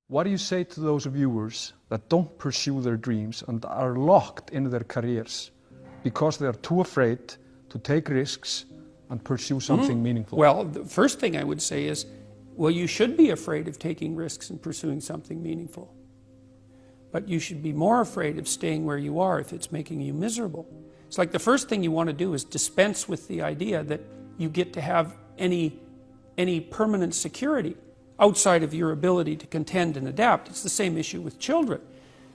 What do you say to those viewers that don't pursue their dreams and are locked in their careers because they are too afraid to take risks and pursue something meaningful? Well, the first thing I would say is, well, you should be afraid of taking risks and pursuing something meaningful. But you should be more afraid of staying where you are if it's making you miserable. It's like the first thing you want to do is dispense with the idea that you get to have any permanent security outside of your ability to contend and adapt. It's the same issue with children.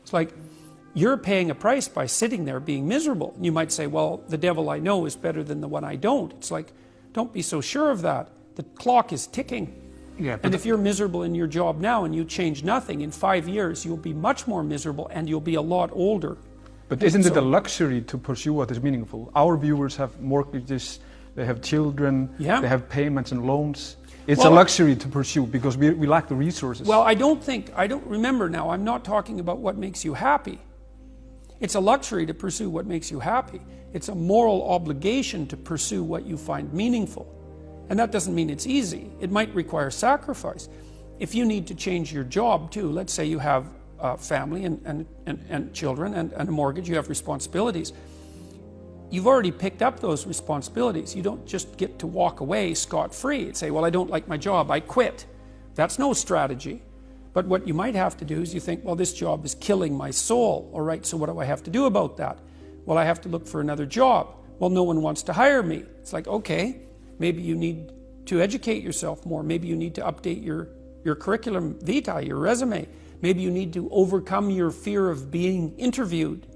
It's like you're paying a price by sitting there being miserable. You might say, well, the devil I know is better than the one I don't. It's like, don't be so sure of that. The clock is ticking. Yeah, and if you're miserable in your job now and you change nothing, in 5 years you'll be much more miserable and you'll be a lot older. But isn't it a luxury to pursue what is meaningful? Our viewers have mortgages, they have children, they have payments and loans. It's a luxury to pursue because we lack the resources. Well, I don't remember now, I'm not talking about what makes you happy. It's a luxury to pursue what makes you happy. It's a moral obligation to pursue what you find meaningful. And that doesn't mean it's easy. It might require sacrifice. If you need to change your job too, let's say you have a family and children and a mortgage, you have responsibilities. You've already picked up those responsibilities. You don't just get to walk away scot-free and say, well, I don't like my job, I quit. That's no strategy. But what you might have to do is you think, well, this job is killing my soul. All right, so what do I have to do about that? Well, I have to look for another job. Well, no one wants to hire me. It's like, okay, maybe you need to educate yourself more. Maybe you need to update your curriculum vitae, your resume. Maybe you need to overcome your fear of being interviewed.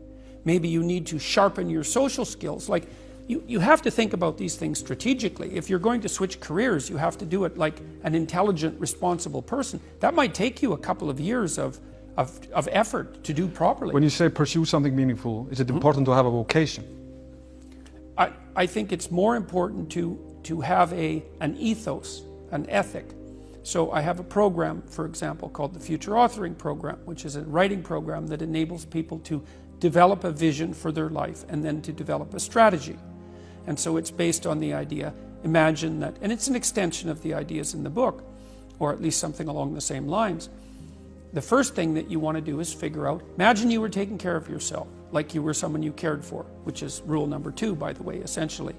Maybe you need to sharpen your social skills. Like, you have to think about these things strategically. If you're going to switch careers, you have to do it like an intelligent, responsible person. That might take you a couple of years of effort to do properly. When you say pursue something meaningful, is it important to have a vocation? I think it's more important to have an ethos, an ethic. So I have a program, for example, called the Future Authoring Program, which is a writing program that enables people to develop a vision for their life and then to develop a strategy. And so it's based on the idea, imagine that, and it's an extension of the ideas in the book, or at least something along the same lines. The first thing that you want to do is figure out, imagine you were taking care of yourself, like you were someone you cared for, which is rule number 2, by the way, essentially.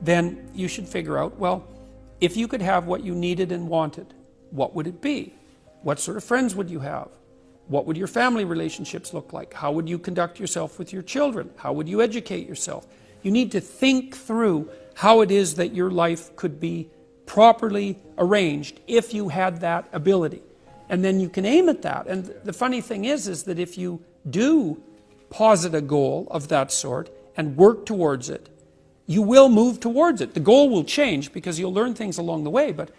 Then you should figure out, well, if you could have what you needed and wanted, what would it be? What sort of friends would you have? What would your family relationships look like? How would you conduct yourself with your children? How would you educate yourself? You need to think through how it is that your life could be properly arranged if you had that ability. And then you can aim at that. And the funny thing is that if you do posit a goal of that sort and work towards it, you will move towards it. The goal will change because you'll learn things along the way. But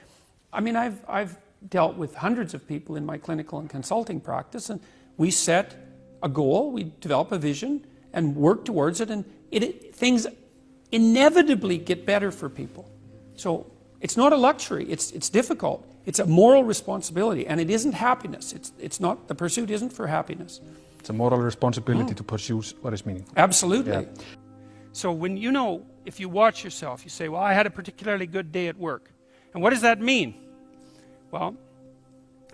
I mean, I've dealt with hundreds of people in my clinical and consulting practice, and we set a goal, we develop a vision and work towards it, and things inevitably get better for people. So it's not a luxury, it's difficult. It's a moral responsibility, and it isn't happiness. It's not, the pursuit isn't for happiness. It's a moral responsibility to pursue what is meaningful. Absolutely. Yeah. So when if you watch yourself, you say, well, I had a particularly good day at work. And what does that mean? Well,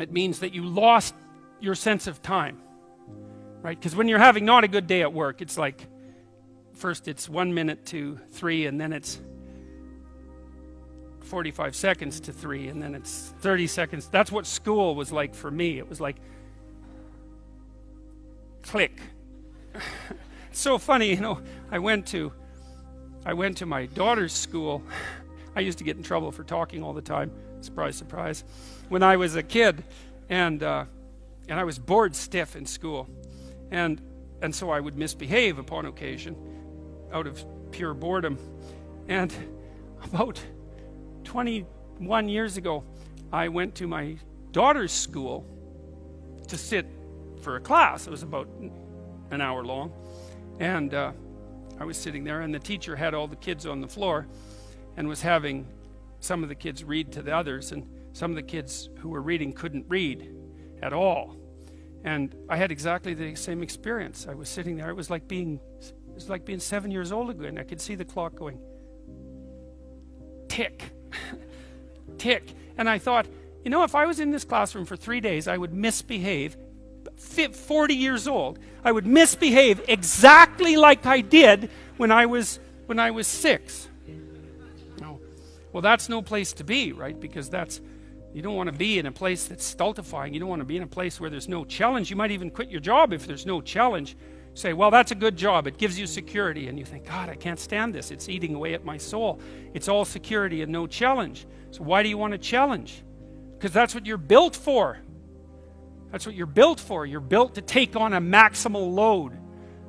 it means that you lost your sense of time, right? Because when you're having not a good day at work, it's like, first it's 1 minute to 3, and then it's 45 seconds to 3, and then it's 30 seconds. That's what school was like for me. It was like, click. It's so funny, I went to my daughter's school. I used to get in trouble for talking all the time. Surprise, surprise. When I was a kid, and I was bored stiff in school, and so I would misbehave upon occasion, out of pure boredom. And about 21 years ago, I went to my daughter's school to sit for a class. It was about an hour long, and I was sitting there, and the teacher had all the kids on the floor and was having some of the kids read to the others, and some of the kids who were reading couldn't read at all. And I had exactly the same experience. I was sitting there, it was like being 7 years old again. I could see the clock going tick, tick. And I thought, You know, if I was in this classroom for 3 days, I would misbehave. 40 years old, I would misbehave exactly like I did when I was 6. No. Well, that's no place to be, right? Because you don't want to be in a place that's stultifying. You don't want to be in a place where there's no challenge. You might even quit your job if there's no challenge. Say, well, that's a good job. It gives you security. And you think, God, I can't stand this. It's eating away at my soul. It's all security and no challenge. So why do you want to challenge? Because that's what you're built for. That's what you're built for. You're built to take on a maximal load,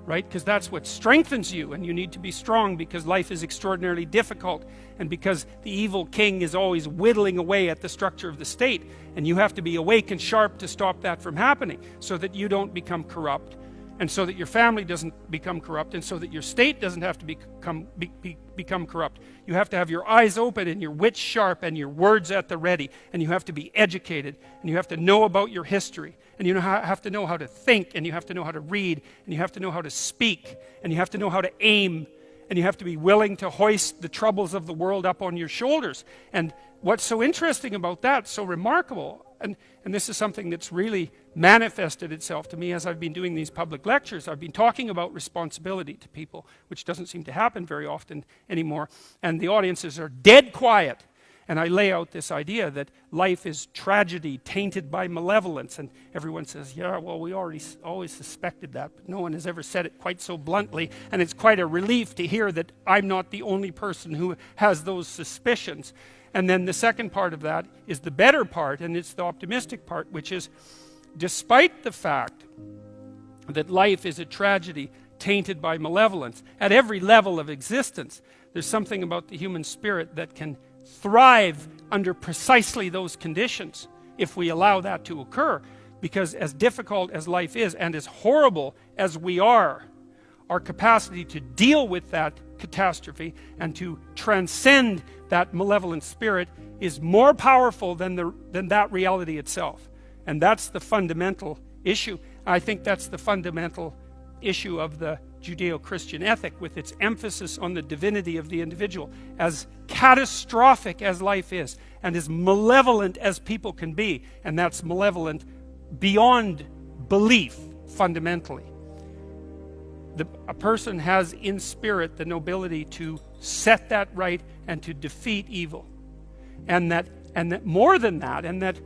right? Because that's what strengthens you, and you need to be strong because life is extraordinarily difficult, and because the evil king is always whittling away at the structure of the state, and you have to be awake and sharp to stop that from happening so that you don't become corrupt, and so that your family doesn't become corrupt, and so that your state doesn't have to become corrupt. You have to have your eyes open and your wits sharp and your words at the ready, and you have to be educated, and you have to know about your history, and you have to know how to think, and you have to know how to read, and you have to know how to speak, and you have to know how to aim, and you have to be willing to hoist the troubles of the world up on your shoulders. And what's so interesting about that, so remarkable, and this is something that's really manifested itself to me as I've been doing these public lectures. I've been talking about responsibility to people, which doesn't seem to happen very often anymore, and the audiences are dead quiet. And I lay out this idea that life is tragedy tainted by malevolence, and everyone says, yeah, well, we always suspected that, but no one has ever said it quite so bluntly, and it's quite a relief to hear that I'm not the only person who has those suspicions. And then the second part of that is the better part, and it's the optimistic part, which is, despite the fact that life is a tragedy tainted by malevolence, at every level of existence, there's something about the human spirit that can thrive under precisely those conditions if we allow that to occur. Because as difficult as life is, and as horrible as we are, our capacity to deal with that catastrophe and to transcend that malevolent spirit is more powerful than that reality itself. And that's the fundamental issue. I think that's the fundamental issue of the Judeo-Christian ethic, with its emphasis on the divinity of the individual. As catastrophic as life is, and as malevolent as people can be, and that's malevolent beyond belief, fundamentally. A person has in spirit the nobility to set that right and to defeat evil. And that more than that, and that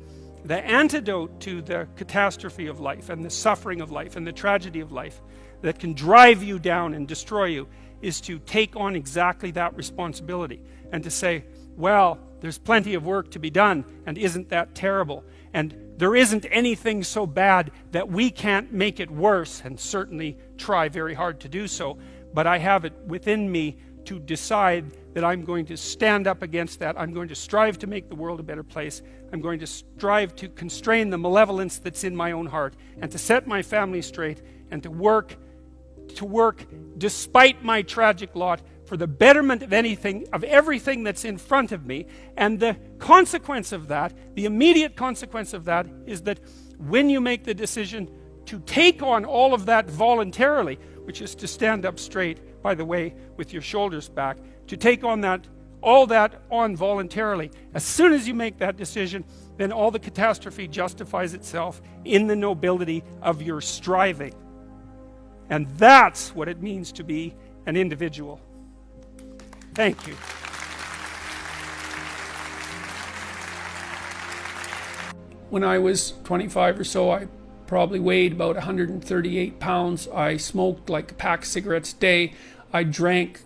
the antidote to the catastrophe of life and the suffering of life and the tragedy of life that can drive you down and destroy you is to take on exactly that responsibility and to say, well, there's plenty of work to be done, and isn't that terrible? And there isn't anything so bad that we can't make it worse, and certainly try very hard to do so, but I have it within me to decide that I'm going to stand up against that. I'm going to strive to make the world a better place. I'm going to strive to constrain the malevolence that's in my own heart, and to set my family straight, and to work despite my tragic lot for the betterment of everything that's in front of me. And the consequence of that, the immediate consequence of that, is that when you make the decision to take on all of that voluntarily, which is to stand up straight, by the way, with your shoulders back, to take on all that on voluntarily, as soon as you make that decision, then all the catastrophe justifies itself in the nobility of your striving. And that's what it means to be an individual. Thank you. When I was 25 or so, I probably weighed about 138 pounds. I smoked like a pack of cigarettes a day. I drank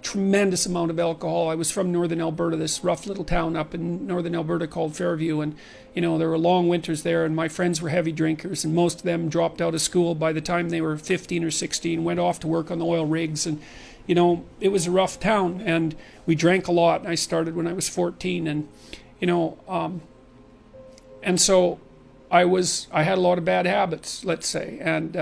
tremendous amount of alcohol. I was from northern Alberta, this rough little town up in northern Alberta called Fairview, and there were long winters there, and my friends were heavy drinkers, and most of them dropped out of school by the time they were 15 or 16, went off to work on the oil rigs, and it was a rough town, and we drank a lot. And I started when I was 14, and and so I had a lot of bad habits, let's say, and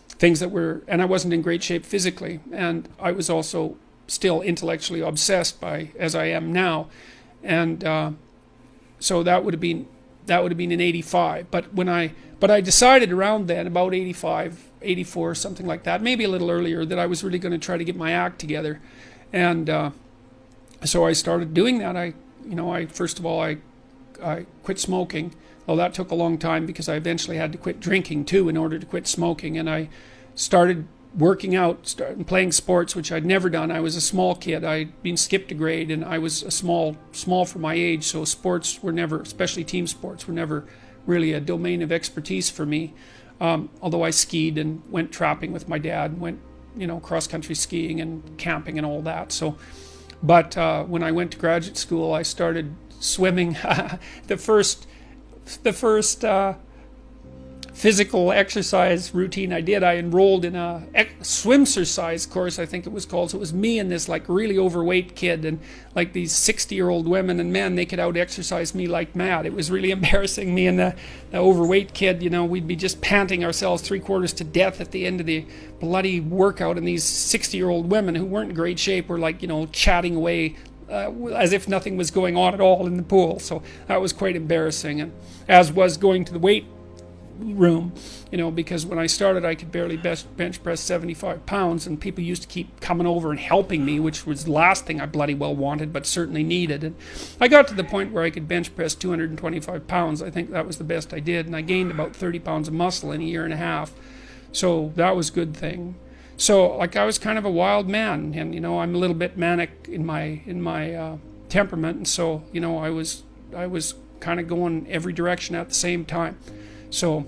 things and I wasn't in great shape physically, and I was also still intellectually obsessed as I am now, and so that would have been in 85. But I decided around then, about 85, 84, something like that, maybe a little earlier, that I was really going to try to get my act together, and so I started doing that. First of all, I I quit smoking. Well, that took a long time because I eventually had to quit drinking too in order to quit smoking. And I started working out, started playing sports, which I'd never done. I was a small kid. I'd been skipped a grade, and I was a small for my age. So sports were never, especially team sports, were never really a domain of expertise for me. Although I skied and went trapping with my dad, went, cross-country skiing and camping and all that. So, but when I went to graduate school, I started swimming. The first physical exercise routine I did, I enrolled in a swimsercise course, I think it was called. So it was me and this like really overweight kid, and like these 60-year-old women and men, they could out exercise me like mad. It was really embarrassing. Me and the overweight kid, we'd be just panting ourselves 3/4 to death at the end of the bloody workout, and these 60-year-old women who weren't in great shape were like, chatting away as if nothing was going on at all in the pool. So that was quite embarrassing, and as was going to the weight room, because when I started I could barely bench press 75 pounds, and people used to keep coming over and helping me, which was the last thing I bloody well wanted, but certainly needed. And I got to the point where I could bench press 225 pounds. I think that was the best I did, and I gained about 30 pounds of muscle in a year and a half. So that was a good thing. So like I was kind of a wild man, and I'm a little bit manic in my temperament, and so I was kind of going every direction at the same time. So,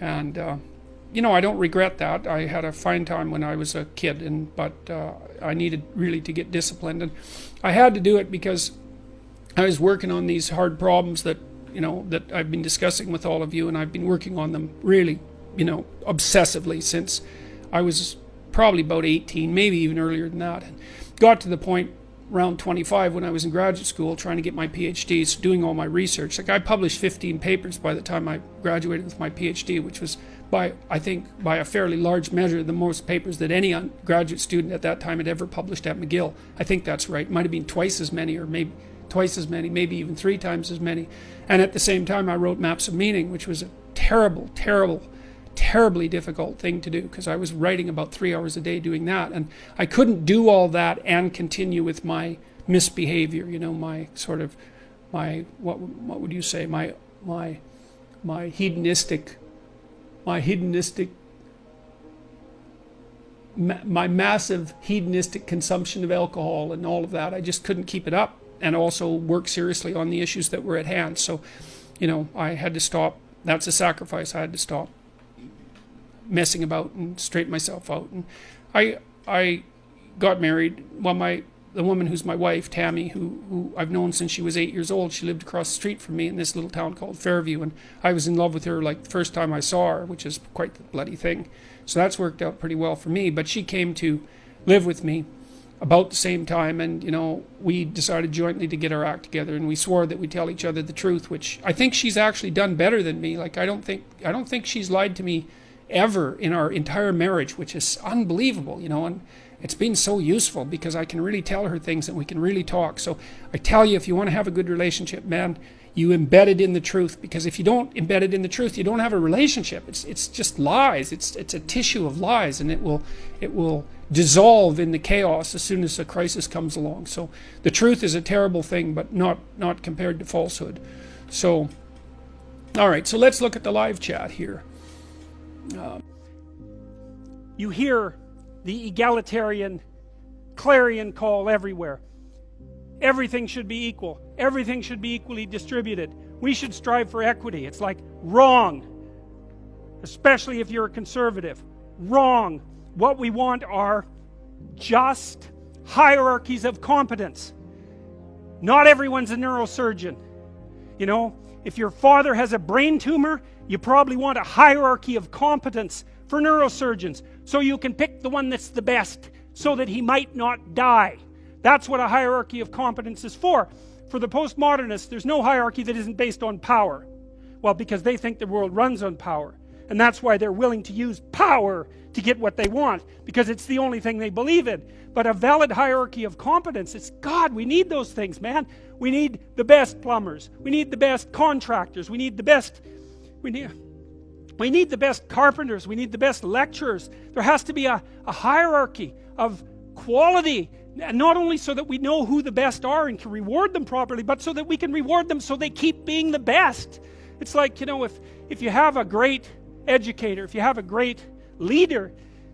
and I don't regret that. I had a fine time when I was a kid, but I needed really to get disciplined, and I had to do it because I was working on these hard problems that that I've been discussing with all of you, and I've been working on them really obsessively since I was probably about 18, maybe even earlier than that, and got to the point around 25 when I was in graduate school trying to get my PhD, doing all my research. Like I published 15 papers by the time I graduated with my PhD, which was by a fairly large measure the most papers that any graduate student at that time had ever published at McGill. I think that's right. It might have been twice as many, or maybe twice as many, maybe even 3 times as many. And at the same time I wrote Maps of Meaning, which was a terribly difficult thing to do, because I was writing about 3 hours a day doing that, and I couldn't do all that and continue with my misbehavior, my sort of what would you say, my massive hedonistic consumption of alcohol and all of that. I just couldn't keep it up, and also work seriously on the issues that were at hand. So I had to stop. That's a sacrifice. I had to stop messing about and straighten myself out. And I got married. Well, the woman who's my wife, Tammy, who I've known since she was 8 years old, she lived across the street from me in this little town called Fairview, and I was in love with her like the first time I saw her, which is quite the bloody thing. So that's worked out pretty well for me. But she came to live with me about the same time, and we decided jointly to get our act together, and we swore that we'd tell each other the truth, which I think she's actually done better than me. Like I don't think she's lied to me ever in our entire marriage, which is unbelievable, and it's been so useful because I can really tell her things and we can really talk. So I tell you, if you want to have a good relationship, man, you embed it in the truth, because if you don't embed it in the truth, you don't have a relationship. It's just lies. It's a tissue of lies, and it will dissolve in the chaos as soon as a crisis comes along. So the truth is a terrible thing, but not compared to falsehood. So all right, so let's look at the live chat here. You hear the egalitarian clarion call everywhere. Everything should be equal. Everything should be equally distributed. We should strive for equity. It's like wrong, especially if you're a conservative. Wrong. What we want are just hierarchies of competence. Not everyone's a neurosurgeon. If your father has a brain tumor, you probably want a hierarchy of competence for neurosurgeons, so you can pick the one that's the best, so that he might not die. That's what a hierarchy of competence is for. For the postmodernists, there's no hierarchy that isn't based on power. Well, because they think the world runs on power. And that's why they're willing to use power to get what they want, because it's the only thing they believe in. But a valid hierarchy of competence, it's God, we need those things, man. We need the best plumbers. We need the best contractors. We need the best carpenters. We need the best lecturers. There has to be a hierarchy of quality, And not only so that we know who the best are and can reward them properly, but so that we can reward them so they keep being the best. It's like, if you have a great educator, if you have a great leader,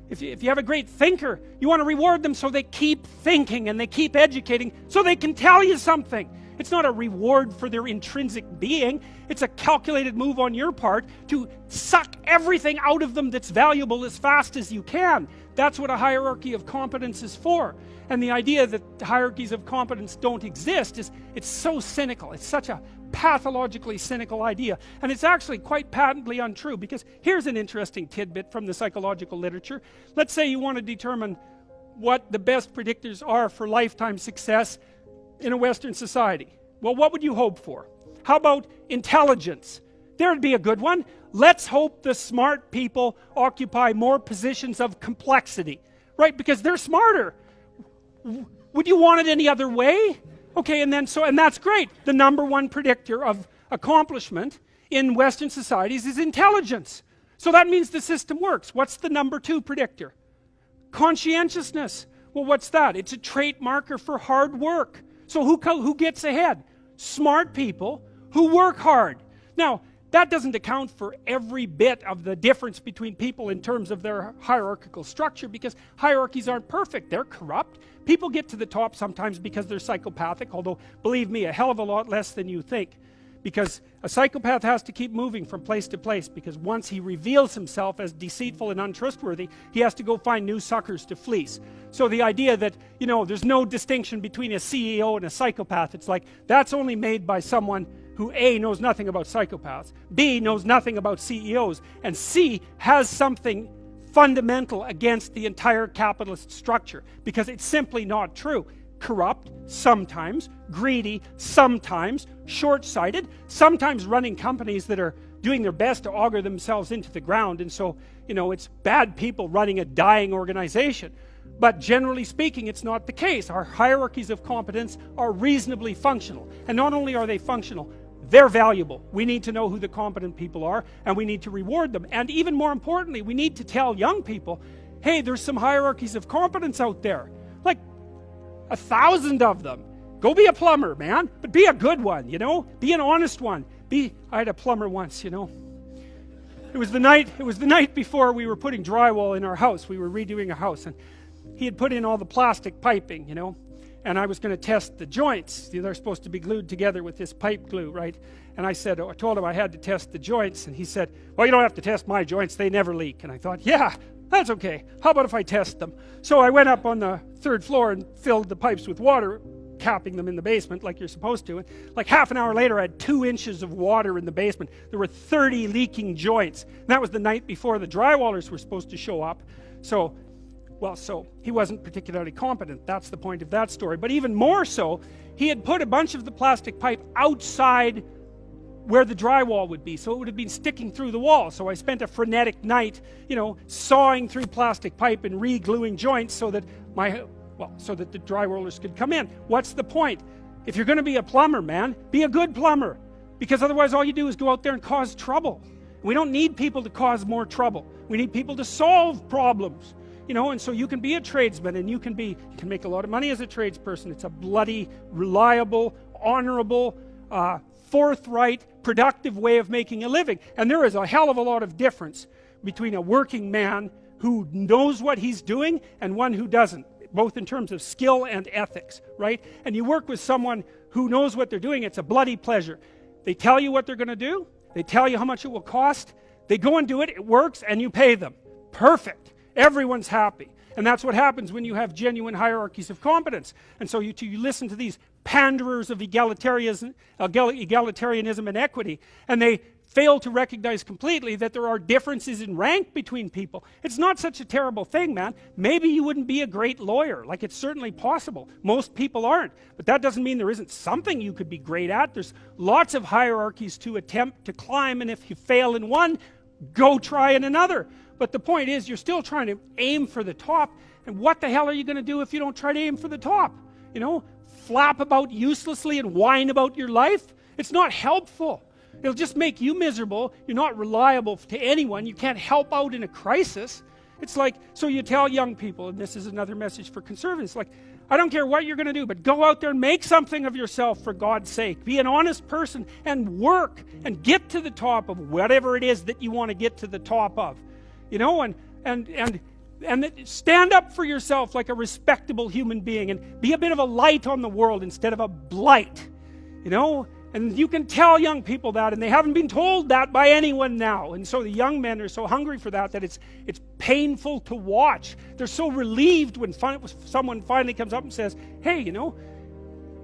if you have a great thinker, you want to reward them so they keep thinking and they keep educating so they can tell you something. It's not a reward for their intrinsic being. It's a calculated move on your part to suck everything out of them that's valuable as fast as you can. That's what a hierarchy of competence is for. And the idea that hierarchies of competence don't exist it's so cynical. It's such a pathologically cynical idea. And it's actually quite patently untrue, because here's an interesting tidbit from the psychological literature. Let's say you want to determine what the best predictors are for lifetime success in a Western society. Well, what would you hope for? How about intelligence? There'd be a good one. Let's hope the smart people occupy more positions of complexity, right? Because they're smarter. Would you want it any other way? Okay, and that's great. The number one predictor of accomplishment in Western societies is intelligence. So that means the system works. What's the number two predictor? Conscientiousness. Well, what's that? It's a trait marker for hard work. So who gets ahead? Smart people who work hard. Now, that doesn't account for every bit of the difference between people in terms of their hierarchical structure, because hierarchies aren't perfect. They're corrupt. People get to the top sometimes because they're psychopathic, although, believe me, a hell of a lot less than you think. Because a psychopath has to keep moving from place to place, because once he reveals himself as deceitful and untrustworthy, he has to go find new suckers to fleece. So the idea that, there's no distinction between a CEO and a psychopath, it's like, that's only made by someone who A, knows nothing about psychopaths, B, knows nothing about CEOs, and C, has something fundamental against the entire capitalist structure, because it's simply not true. Corrupt, sometimes, greedy, sometimes, short-sighted, sometimes running companies that are doing their best to auger themselves into the ground, and so, it's bad people running a dying organization. But generally speaking, it's not the case. Our hierarchies of competence are reasonably functional, and not only are they functional, they're valuable. We need to know who the competent people are, and we need to reward them. And even more importantly, we need to tell young people, hey, there's some hierarchies of competence out there. Like 1,000 of them. Go be a plumber, man. But be a good one, Be an honest one. I had a plumber once, It was the night before we were putting drywall in our house. We were redoing a house, and he had put in all the plastic piping, and I was going to test the joints. They're supposed to be glued together with this pipe glue, right? And I told him I had to test the joints, and he said, well, you don't have to test my joints, they never leak. And I thought, yeah, that's okay. How about if I test them? So I went up on the 3rd floor and filled the pipes with water, capping them in the basement like you're supposed to. And like half an hour later, I had 2 inches of water in the basement. There were 30 leaking joints. And that was the night before the drywallers were supposed to show up. So he wasn't particularly competent. That's the point of that story. But even more so, he had put a bunch of the plastic pipe outside where the drywall would be, so it would have been sticking through the wall. So I spent a frenetic night, sawing through plastic pipe and re-gluing joints so that the drywallers could come in. What's the point? If you're going to be a plumber, man, be a good plumber, because otherwise all you do is go out there and cause trouble. We don't need people to cause more trouble. We need people to solve problems. And so you can be a tradesman, and you can make a lot of money as a tradesperson. It's a bloody, reliable, honorable, forthright, productive way of making a living. And there is a hell of a lot of difference between a working man who knows what he's doing and one who doesn't, both in terms of skill and ethics, right? And you work with someone who knows what they're doing, it's a bloody pleasure. They tell you what they're going to do, they tell you how much it will cost, they go and do it, it works, and you pay them. Perfect. Everyone's happy. And that's what happens when you have genuine hierarchies of competence. And so you listen to these panderers of egalitarianism and equity, and they fail to recognize completely that there are differences in rank between people. It's not such a terrible thing, man. Maybe you wouldn't be a great lawyer. Like, it's certainly possible. Most people aren't. But that doesn't mean there isn't something you could be great at. There's lots of hierarchies to attempt to climb, and if you fail in one, go try in another. But the point is, you're still trying to aim for the top, and what the hell are you going to do if you don't try to aim for the top? Flap about uselessly and whine about your life? It's not helpful. It'll just make you miserable. You're not reliable to anyone. You can't help out in a crisis. It's like, so you tell young people, and this is another message for conservatives, like, I don't care what you're going to do, but go out there and make something of yourself for God's sake. Be an honest person and work and get to the top of whatever it is that you want to get to the top of. You know, and stand up for yourself like a respectable human being and be a bit of a light on the world instead of a blight. You know, and you can tell young people that, and they haven't been told that by anyone now. And so the young men are so hungry for that it's painful to watch. They're so relieved when someone finally comes up and says, hey, you know,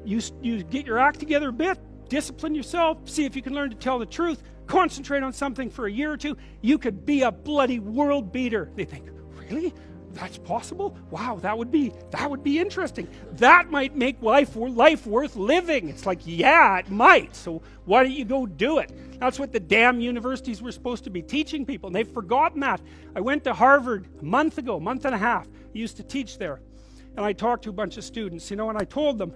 you get your act together a bit, discipline yourself, see if you can learn to tell the truth, concentrate on something for a year or two, you could be a bloody world beater. They think, really? That's possible? Wow, that would be interesting. That might make life worth living. It's like, yeah, it might. So why don't you go do it? That's what the damn universities were supposed to be teaching people, and they've forgotten that. I went to Harvard a month and a half. I used to teach there. And I talked to a bunch of students, you know, and I told them,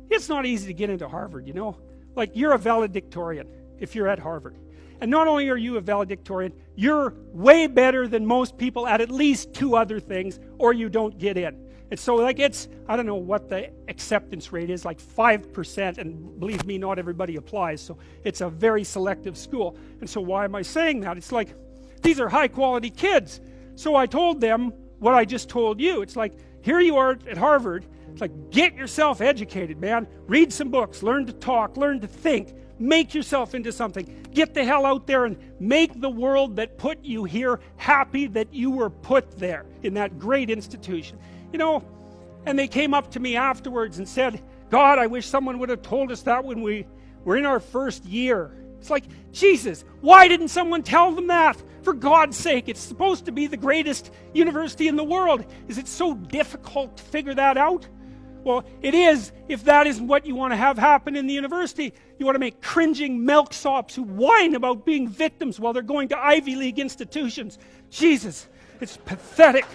it's not easy to get into Harvard, you know. Like, you're a valedictorian if you're at Harvard. And not only are you a valedictorian, you're way better than most people at least 2 other things, or you don't get in. And so, like, it's, I don't know what the acceptance rate is, like 5%, and believe me, not everybody applies, so it's a very selective school. And so why am I saying that? It's like, these are high-quality kids. So I told them what I just told you. It's like, here you are at Harvard. It's like, get yourself educated, man. Read some books, learn to talk, learn to think. Make yourself into something. Get the hell out there and make the world that put you here happy that you were put there in that great institution. You know, and they came up to me afterwards and said, God, I wish someone would have told us that when we were in our first year. It's like, Jesus, why didn't someone tell them that? For God's sake, it's supposed to be the greatest university in the world. Is it so difficult to figure that out? Well, it is if that isn't what you want to have happen in the university. You want to make cringing milksops who whine about being victims while they're going to Ivy League institutions. Jesus, it's pathetic.